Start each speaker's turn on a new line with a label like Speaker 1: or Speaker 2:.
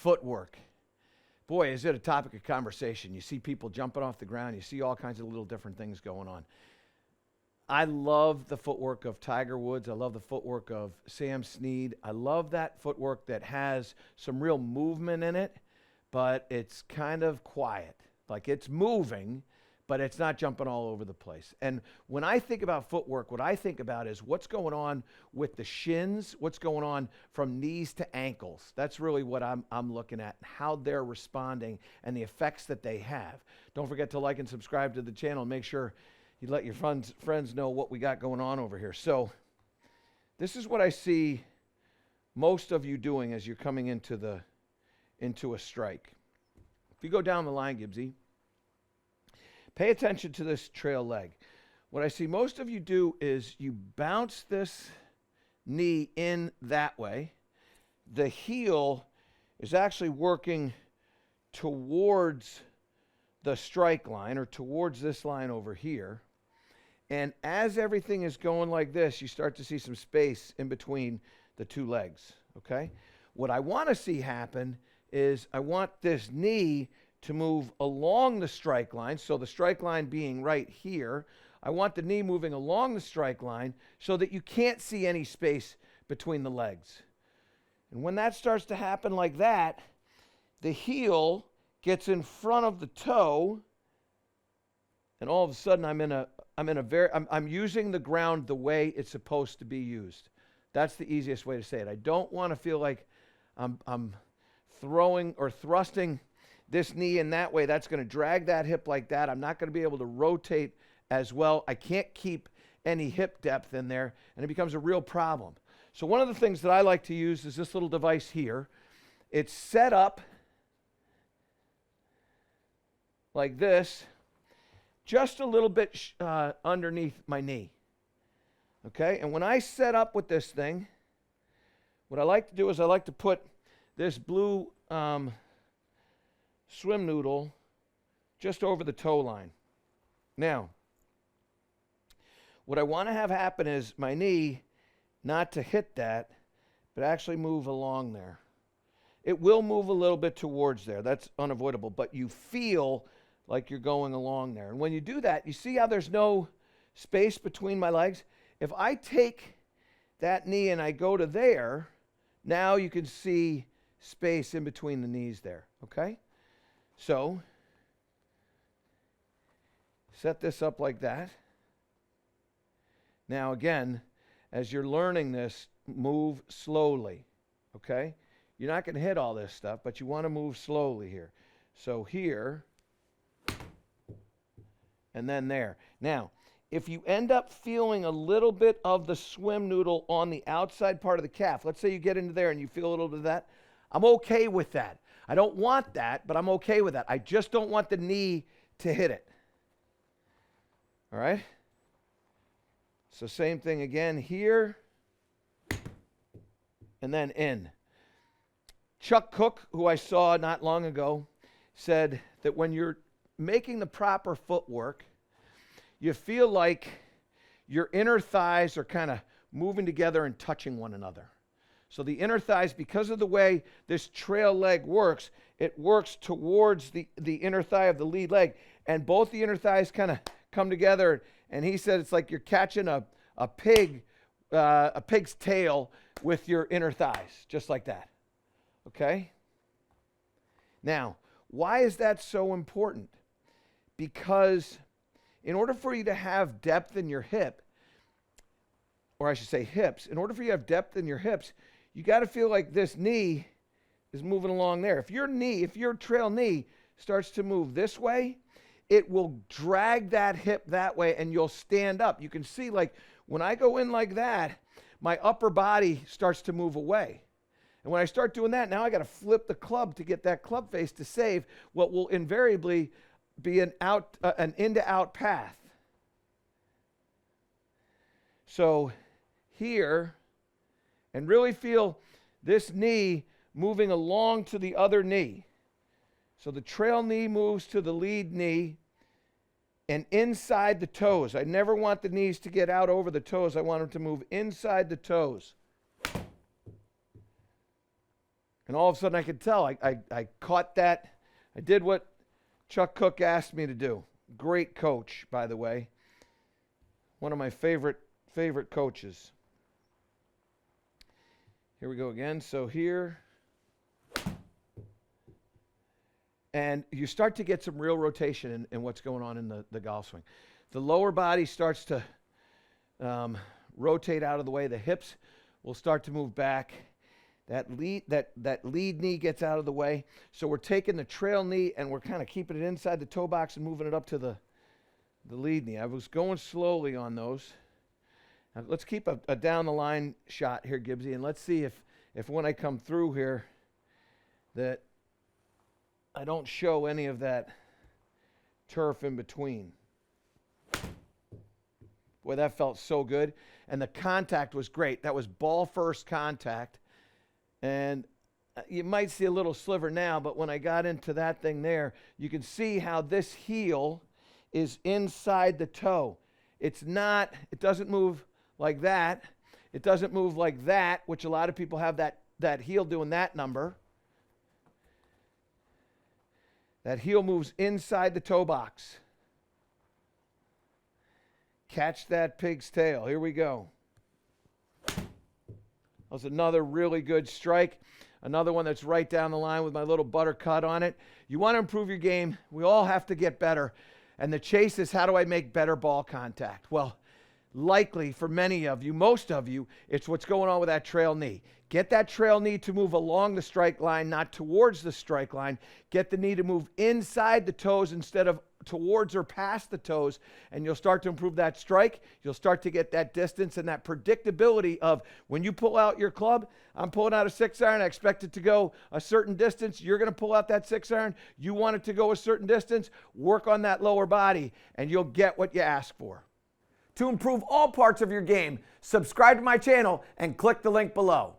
Speaker 1: footwork. Boy, is it a topic of conversation. You see people jumping off the ground. You see all kinds of little different things going on. I love the footwork of Tiger Woods. I love the footwork of Sam Snead. I love that footwork that has some real movement in it, but it's kind of quiet. Like it's moving, but it's not jumping all over the place. And when I think about footwork, what I think about is what's going on with the shins, what's going on from knees to ankles. That's really what I'm looking at, how they're responding and the effects that they have. Don't forget to like and subscribe to the channel. Make sure you let your friends know what we got going on over here. So this is what I see most of you doing as you're coming into a strike. If you go down the line, Gibbsy, pay attention to this trail leg. What I see most of you do is you bounce this knee in that way. The heel is actually working towards the strike line or towards this line over here. And as everything is going like this, you start to see some space in between the two legs, okay? What I want to see happen is I want this knee to move along the strike line, so the strike line being right here. I want the knee moving along the strike line so that you can't see any space between the legs. And when that starts to happen like that, the heel gets in front of the toe, and all of a sudden I'm using the ground the way it's supposed to be used. That's the easiest way to say it. I don't want to feel like I'm throwing or thrusting this knee in that way. That's going to drag that hip like that. I'm not going to be able to rotate as well. I can't keep any hip depth in there, and it becomes a real problem. So one of the things that I like to use is this little device here. It's set up like this, just a little bit underneath my knee. Okay, and when I set up with this thing, what I like to do is I like to put this blue swim noodle just over the toe line. Now, what I want to have happen is my knee not to hit that, but actually move along there. It will move a little bit towards there. That's unavoidable, but you feel like you're going along there. And when you do that, you see how there's no space between my legs? If I take that knee and I go to there, now you can see space in between the knees there, okay? So, set this up like that. Now again, as you're learning this, move slowly, okay? You're not going to hit all this stuff, but you want to move slowly here. So here, and then there. Now, if you end up feeling a little bit of the swim noodle on the outside part of the calf, let's say you get into there and you feel a little bit of that, I'm okay with that. I don't want that, but I'm okay with that. I just don't want the knee to hit it. All right? So same thing again here, and then in. Chuck Cook, who I saw not long ago, said that when you're making the proper footwork, you feel like your inner thighs are kind of moving together and touching one another. So the inner thighs, because of the way this trail leg works, it works towards the inner thigh of the lead leg, and both the inner thighs kind of come together. And he said it's like you're catching a pig's tail with your inner thighs, just like that. Okay? Now, why is that so important? Because in order for you to have depth in your hip, or I should say hips, in order for you to have depth in your hips, you got to feel like this knee is moving along there. If your trail knee starts to move this way, it will drag that hip that way and you'll stand up. You can see, like, when I go in like that, my upper body starts to move away. And when I start doing that, now I got to flip the club to get that club face to save what will invariably be an in to out path. So here, and really feel this knee moving along to the other knee. So the trail knee moves to the lead knee and inside the toes. I never want the knees to get out over the toes. I want them to move inside the toes. And all of a sudden I could tell. I caught that. I did what Chuck Cook asked me to do. Great coach, by the way. One of my favorite coaches. Here we go again. So here. And you start to get some real rotation in what's going on in the golf swing. The lower body starts to rotate out of the way. The hips will start to move back. That lead knee gets out of the way. So we're taking the trail knee and we're kind of keeping it inside the toe box and moving it up to the lead knee. I was going slowly on those. Now let's keep a down the line shot here, Gibbsy, and let's see if when I come through here that I don't show any of that turf in between. Boy, that felt so good. And the contact was great. That was ball first contact. And you might see a little sliver now, but when I got into that thing there, you can see how this heel is inside the toe. It doesn't move like that. It doesn't move like that, which a lot of people have that heel doing that number. That heel moves inside the toe box. Catch that pig's tail. Here we go. That was another really good strike. Another one that's right down the line with my little butter cut on it. You want to improve your game. We all have to get better. And the chase is, how do I make better ball contact? Well, likely for many of you, most of you, it's what's going on with that trail knee. Get that trail knee to move along the strike line, not towards the strike line. Get the knee to move inside the toes instead of towards or past the toes, and you'll start to improve that strike. You'll start to get that distance and that predictability of when you pull out your club, I'm pulling out a 6-iron, I expect it to go a certain distance. You're going to pull out that 6-iron. You want it to go a certain distance. Work on that lower body, and you'll get what you ask for. To improve all parts of your game, subscribe to my channel and click the link below.